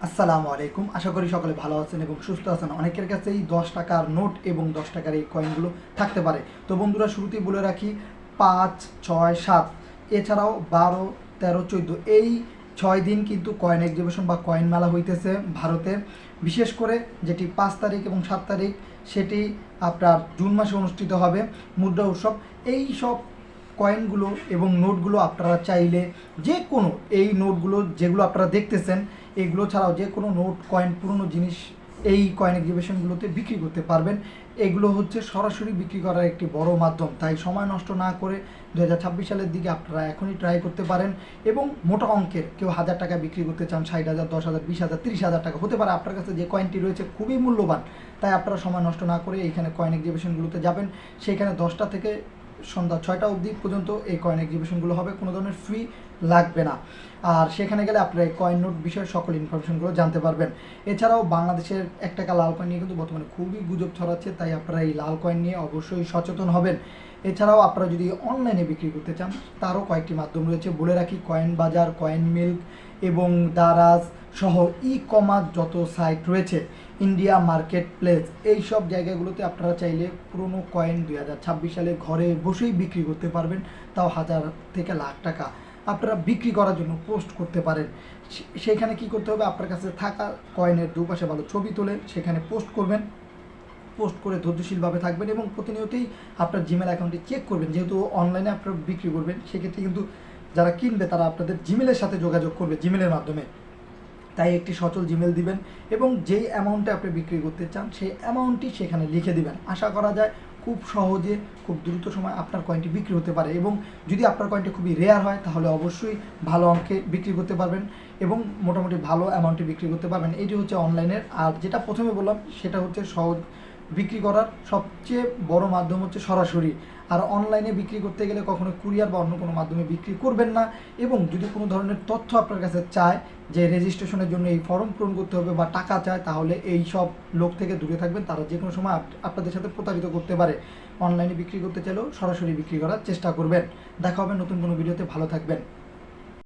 আসসালামু আলাইকুম। আশা করি সকলে ভালো আছেন এবং সুস্থ আছেন। অনেকের কাছেই 10 টাকার নোট এবং 10 টাকার এই কয়েনগুলো থাকতে পারে। তো বন্ধুরা, শুরুতেই বলে রাখি 5, 6, 7 এছাড়াও 12, 13, 14 এই 6 দিন কিন্তু কয়েন এক্সিবিশন বা কয়েন মেলা হইতেছে ভারতে। বিশেষ করে যেটি 5 তারিখ এবং 7 তারিখ সেটি আপনার জুন মাসে অনুষ্ঠিত হবে মুদ্রা উৎসব। এই সব কয়েনগুলো এবং নোটগুলো আপনারা চাইলে যে কোনো এই নোটগুলো যেগুলো আপনারা দেখতেছেন এগুলো ছাড়াও যে কোনো নোট কয়েন পুরনো জিনিস এই কয়েন এক্সিবিশনগুলোতে বিক্রি করতে পারবেন। এগুলো হচ্ছে সরাসরি বিক্রি করার একটি বড় মাধ্যম, তাই সময় নষ্ট না করে 2026 সালের দিকে আপনারা এখনই ট্রাই করতে পারেন। এবং মোটা অঙ্কের কেউ 1000 টাকা বিক্রি করতে চান, 60,000, 10,000, 20,000, 30,000 টাকা হতে পারে আপনার কাছে যে কয়েনটি রয়েছে খুবই মূল্যবান, তাই আপনারা সময় নষ্ট না করে এইখানে কয়েন এক্সিবিশনগুলোতে যাবেন। সেইখানে 10টা থেকে সন্ধ্যা 6টা অবধি পর্যন্ত এই কয়েন এক্সিবিশনগুলো হবে, কোনো ধরনের ফ্রি লাগবে না। আর সেখানে গেলে আপনারা এই কয়েন নোট বিষয়ে সকল ইনফরমেশনগুলো জানতে পারবেন। এছাড়াও বাংলাদেশের 1 টাকা লাল কয়েন নিয়ে কিন্তু বর্তমানে খুবই গুজব ছড়াচ্ছে, তাই আপনারা এই লাল কয়েন নিয়ে অবশ্যই সচেতন হবেন। এছাড়াও আপনারা যদি অনলাইনে বিক্রি করতে চান তারও কয়েকটি মাধ্যম রয়েছে, বলে রাখি কয়েন বাজার, কয়েন মিল্ক এবং দারাজ সহ ই কমার্স যত সাইট রয়েছে, ইন্ডিয়া মার্কেট প্লেস, এই সব জায়গাগুলোতে আপনারা চাইলে পুরনো কয়েন 2026 সালে ঘরে বসেই বিক্রি করতে পারবেন, তাও 1000 থেকে লাখ টাকা আপনারা বিক্রি করার জন্য পোস্ট করতে পারেন। সেখানে কি করতে হবে, আপনার কাছে থাকা কয়েনের দুপাশে ভালো ছবি তুলে সেখানে পোস্ট করবেন। পোস্ট করে ধৈর্যশীলভাবে থাকবেন এবং প্রতিনিয়তই আপনার জিমেল অ্যাকাউন্টটি চেক করবেন। যেহেতু অনলাইনে আপনারা বিক্রি করবেন, সেক্ষেত্রে কিন্তু যারা কিনবে তারা আপনাদের জিমেলের সাথে যোগাযোগ করবে জিমেলের মাধ্যমে, তাই একটি সচল জিমেল দিবেন এবং যেই অ্যামাউন্টে আপনি বিক্রি করতে চান সেই অ্যামাউন্টটি সেখানে লিখে দিবেন। আশা করা যায় খুব সহজে খুব দ্রুত সময় আপনার কয়েনটি বিক্রি হতে পারে। এবং যদি আপনার কয়েনটি খুবই রেয়ার হয় তাহলে অবশ্যই ভালো অঙ্কে বিক্রি করতে পারবেন এবং মোটামুটি ভালো অ্যামাউন্টে বিক্রি করতে পারবেন। এটি হচ্ছে অনলাইনের। আর যেটা প্রথমে বললাম সেটা হচ্ছে সহজ বিক্রি করার সবচেয়ে বড় মাধ্যম হচ্ছে সরাসরি। আর অনলাইনে বিক্রি করতে গেলে কখনো কুরিয়ার বা অন্য কোনো মাধ্যমে বিক্রি করবেন না। এবং যদি কোনো ধরনের তথ্য আপনার কাছে চায় যে রেজিস্ট্রেশনের জন্য এই ফর্ম পূরণ করতে হবে বা টাকা চায়, তাহলে এই সব লোক থেকে দূরে থাকবেন। তারা যে কোনো সময় আপনাদের সাথে প্রতারিত করতে পারে। অনলাইনে বিক্রি করতে চাইলেও সরাসরি বিক্রি করার চেষ্টা করবেন। দেখা হবে নতুন কোনো ভিডিওতে। ভালো থাকবেন।